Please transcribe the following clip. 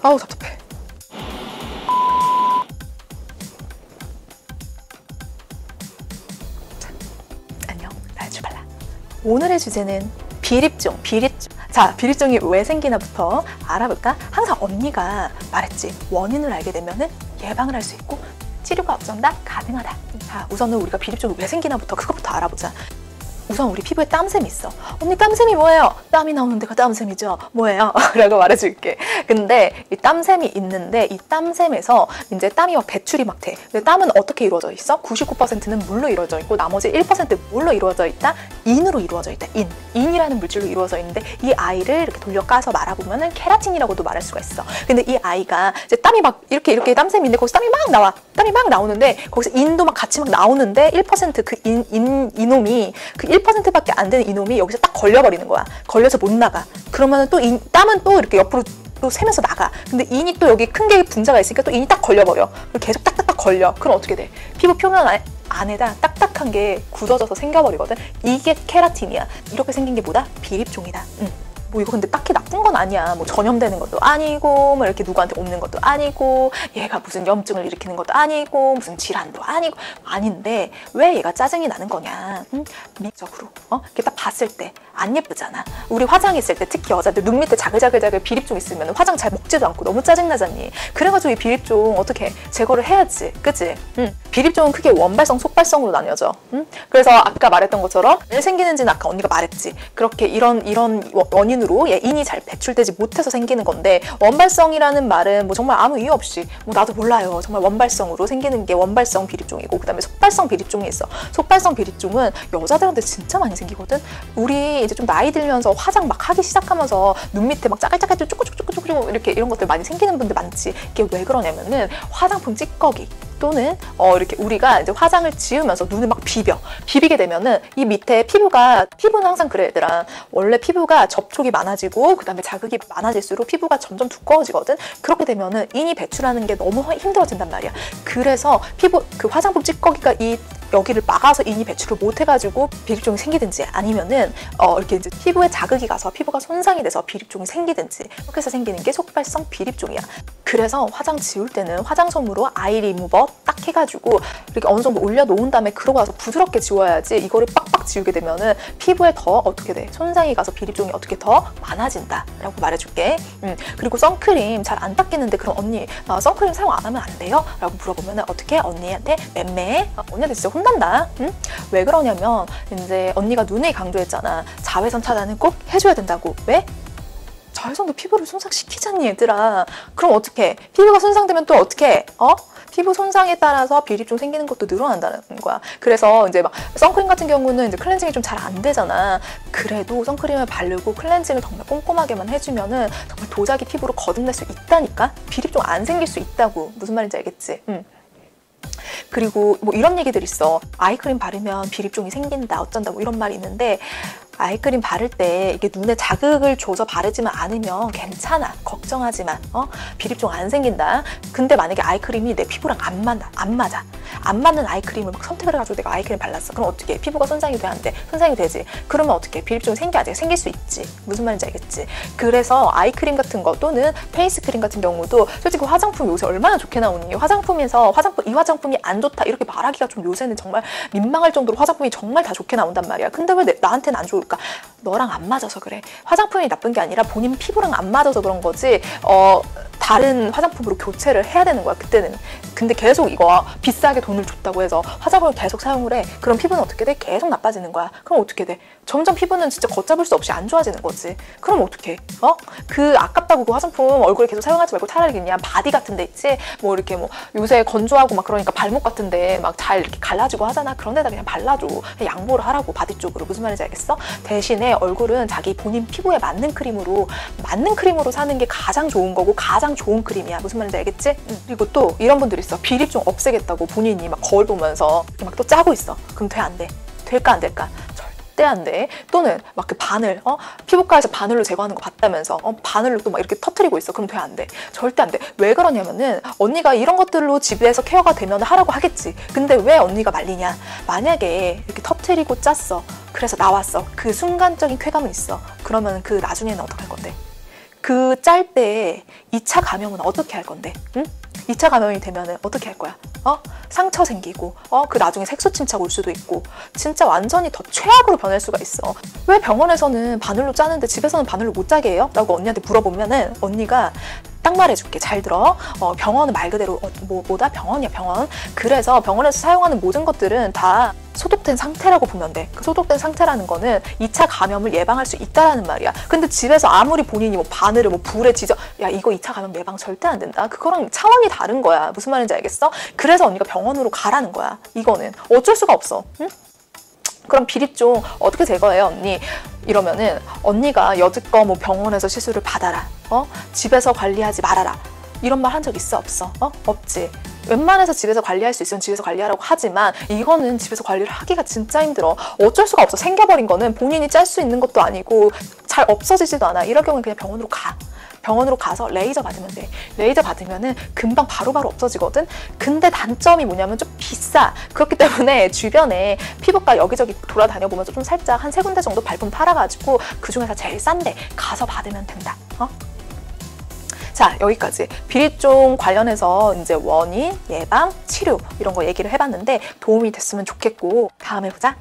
아우 답답해. 자, 안녕, 나의 주발라. 오늘의 주제는 비립종. 자, 비립종이 왜 생기나부터 알아볼까? 항상 언니가 말했지, 원인을 알게 되면은 예방을 할 수 있고 치료가 어쩐다? 가능하다. 자, 우선은 우리가 비립종이 왜 생기나부터 그것부터 알아보자. 우선 우리 피부에 땀샘이 있어. 언니 땀샘이 뭐예요? 땀이 나오는 데가 땀샘이죠. 뭐예요? 라고 말해줄게. 근데 이 땀샘이 있는데 이 땀샘에서 이제 땀이 막 배출이 막 돼. 근데 땀은 어떻게 이루어져 있어? 99%는 물로 이루어져 있고 나머지 1% 뭘로 이루어져 있다? 인으로 이루어져 있다. 인이라는 물질로 이루어져 있는데 이 아이를 이렇게 돌려 까서 말아보면은 케라틴이라고도 말할 수가 있어. 근데 이 아이가 이제 땀이 막 이렇게 땀샘인데 거기서 땀이 막 나와. 땀이 막 나오는데 거기서 인도 막 같이 막 나오는데 1% 그 이놈이 그 1%밖에 안 되는 이놈이 여기서 딱 걸려버리는 거야. 걸려서 못 나가. 그러면은 또 땀은 또 이렇게 옆으로 또 새면서 나가. 근데 인이 또 여기 큰 게 분자가 있으니까 또 인이 딱 걸려버려. 계속 딱딱딱 걸려. 그럼 어떻게 돼? 피부 표면 안에다 딱딱한 게 굳어져서 생겨버리거든. 이게 케라틴이야. 이렇게 생긴 게 뭐다? 비립종이다. 뭐 이거 근데 딱히 나쁜 건 아니야. 뭐 전염되는 것도 아니고 뭐 이렇게 누구한테 옮는 것도 아니고 얘가 무슨 염증을 일으키는 것도 아니고 무슨 질환도 아니고 아닌데 왜 얘가 짜증이 나는 거냐? 미적으로 이렇게 딱 봤을 때 안 예쁘잖아. 우리 화장했을 때 특히 여자들 눈 밑에 자글자글 비립종 있으면 화장 잘 먹지도 않고 너무 짜증나잖니. 그래가지고 이 비립종 어떻게 제거를 해야지. 그치? 비립종은 크게 원발성, 속발성으로 나뉘어져. 그래서 아까 말했던 것처럼 왜 생기는지는 아까 언니가 말했지. 그렇게 이런 원인으로 인이 잘 배출되지 못해서 생기는 건데 원발성이라는 말은 뭐 정말 아무 이유 없이 뭐 나도 몰라요. 정말 원발성으로 생기는 게 원발성 비립종이고 그다음에 속발성 비립종이 있어. 속발성 비립종은 여자들한테 진짜 많이 생기거든. 우리 이제 좀 나이 들면서 화장 막 하기 시작하면서 눈 밑에 막 짜글짜글 쪼꼬쪼꼬쪼꼬 이렇게 이런 것들 많이 생기는 분들 많지. 이게 왜 그러냐면은 화장품 찌꺼기 또는 이렇게 우리가 이제 화장을 지우면서 눈을 막 비비게 되면은 이 밑에 피부는 항상 그래 얘들아. 원래 피부가 접촉이 많아지고 그다음에 자극이 많아질수록 피부가 점점 두꺼워지거든. 그렇게 되면은 인이 배출하는 게 너무 힘들어진단 말이야. 그래서 피부 그 화장품 찌꺼기가 여기를 막아서 인이 배출을 못 해가지고 비립종이 생기든지 아니면은 이렇게 이제 피부에 자극이 가서 피부가 손상이 돼서 비립종이 생기든지 그렇게 해서 생기는 게 속발성 비립종이야. 그래서 화장 지울 때는 화장솜으로 아이 리무버 딱 해가지고 이렇게 어느 정도 올려놓은 다음에 그러고 나서 부드럽게 지워야지 이거를 빡빡 지우게 되면은 피부에 더 어떻게 돼? 손상이 가서 비립종이 어떻게 더 많아진다 라고 말해줄게. 그리고 선크림 잘 안 닦이는데 그럼 언니 선크림 사용 안 하면 안 돼요? 라고 물어보면은 어떻게? 언니한테 맴매 언니한테 진짜 혼난다. 왜 그러냐면 이제 언니가 눈에 강조했잖아. 자외선 차단은 꼭 해줘야 된다고. 왜? 자외선도 피부를 손상시키잖니 얘들아. 그럼 어떡해? 피부가 손상되면 또 어떡해? 피부 손상에 따라서 비립종 생기는 것도 늘어난다는 거야. 그래서 이제 막 선크림 같은 경우는 이제 클렌징이 좀 잘 안 되잖아. 그래도 선크림을 바르고 클렌징을 정말 꼼꼼하게만 해주면은 정말 도자기 피부로 거듭날 수 있다니까. 비립종 안 생길 수 있다고. 무슨 말인지 알겠지? 그리고 뭐 이런 얘기들 있어. 아이크림 바르면 비립종이 생긴다 어쩐다 뭐 이런 말이 있는데 아이크림 바를 때 이게 눈에 자극을 줘서 바르지만 않으면 괜찮아. 걱정하지 마. 비립종 안 생긴다. 근데 만약에 아이크림이 내 피부랑 안 맞아. 안 맞는 아이크림을 막 선택을 해가지고 내가 아이크림 발랐어. 그럼 어떻게 해? 피부가 손상이 돼? 안 돼? 손상이 되지. 그러면 어떻게 해? 비립종이 생겨야지. 생길 수 있지. 무슨 말인지 알겠지? 그래서 아이크림 같은 거 또는 페이스크림 같은 경우도 솔직히 화장품 요새 얼마나 좋게 나오니? 화장품에서 이 화장품이 안 좋다 이렇게 말하기가 좀 요새는 정말 민망할 정도로 화장품이 정말 다 좋게 나온단 말이야. 근데 왜 나한테는 안 좋을까? 너랑 안 맞아서 그래. 화장품이 나쁜 게 아니라 본인 피부랑 안 맞아서 그런 거지. 다른 화장품으로 교체를 해야 되는 거야 그때는. 근데 계속 이거 비싸게 돈을 줬다고 해서 화장품을 계속 사용을 해. 그럼 피부는 어떻게 돼? 계속 나빠지는 거야. 그럼 어떻게 돼? 점점 피부는 진짜 걷잡을 수 없이 안 좋아지는 거지. 그럼 어떻게? 그 아깝다고 그 화장품 얼굴에 계속 사용하지 말고 차라리 그냥 바디 같은 데 있지. 뭐 이렇게 뭐 요새 건조하고 막 그러니까 발목 같은 데 막 잘 이렇게 갈라지고 하잖아. 그런 데다 그냥 발라줘. 그냥 양보를 하라고 바디 쪽으로. 무슨 말인지 알겠어? 대신에 얼굴은 자기 본인 피부에 맞는 크림으로 사는 게 가장 좋은 거고 가장 좋은 크림이야. 무슨 말인지 알겠지? 그리고 또 이런 분들 있어. 비립종 없애겠다고 본인이 막 거울 보면서 막 또 짜고 있어. 그럼 돼? 안 돼? 될까 안 될까? 절대 안 돼. 또는 막 그 바늘 피부과에서 바늘로 제거하는 거 봤다면서 바늘로 또 막 이렇게 터트리고 있어. 그럼 돼? 안 돼? 절대 안 돼. 왜 그러냐면은 언니가 이런 것들로 집에서 케어가 되면 하라고 하겠지. 근데 왜 언니가 말리냐? 만약에 이렇게 터트리고 짰어. 그래서 나왔어. 그 순간적인 쾌감은 있어. 그러면 그 나중에는 어떡할 건데? 그 짤 때 2차 감염은 어떻게 할 건데? 응? 2차 감염이 되면은 어떻게 할 거야? 상처 생기고, 그 나중에 색소 침착 올 수도 있고, 진짜 완전히 더 최악으로 변할 수가 있어. 왜 병원에서는 바늘로 짜는데 집에서는 바늘로 못 짜게 해요? 라고 언니한테 물어보면은 언니가 딱 말해줄게. 잘 들어. 병원은 말 그대로 뭐다? 병원이야, 병원. 그래서 병원에서 사용하는 모든 것들은 다 소독된 상태라고 보면 돼. 그 소독된 상태라는 거는 2차 감염을 예방할 수 있다라는 말이야. 근데 집에서 아무리 본인이 뭐 바늘을 뭐 불에 지져, 야, 이거 2차 감염 예방 절대 안 된다. 그거랑 차원이 다른 거야. 무슨 말인지 알겠어? 그래서 언니가 병원으로 가라는 거야. 이거는 어쩔 수가 없어. 응? 그럼 비립종 어떻게 제거해요, 언니? 이러면은 언니가 여지껏 뭐 병원에서 시술을 받아라, 집에서 관리하지 말아라, 이런 말 한 적 있어, 없어? 없지. 웬만해서 집에서 관리할 수 있으면 집에서 관리하라고 하지만 이거는 집에서 관리를 하기가 진짜 힘들어. 어쩔 수가 없어. 생겨버린 거는 본인이 짤 수 있는 것도 아니고 잘 없어지지도 않아. 이럴 경우는 그냥 병원으로 가. 병원으로 가서 레이저 받으면 돼. 레이저 받으면은 금방 바로바로 없어지거든. 근데 단점이 뭐냐면 좀 비싸. 그렇기 때문에 주변에 피부과 여기저기 돌아다녀 보면서 좀 살짝 한 3군데 정도 발품 팔아가지고 그 중에서 제일 싼데 가서 받으면 된다. 자, 여기까지 비립종 관련해서 이제 원인, 예방, 치료 이런 거 얘기를 해봤는데 도움이 됐으면 좋겠고, 다음에 보자.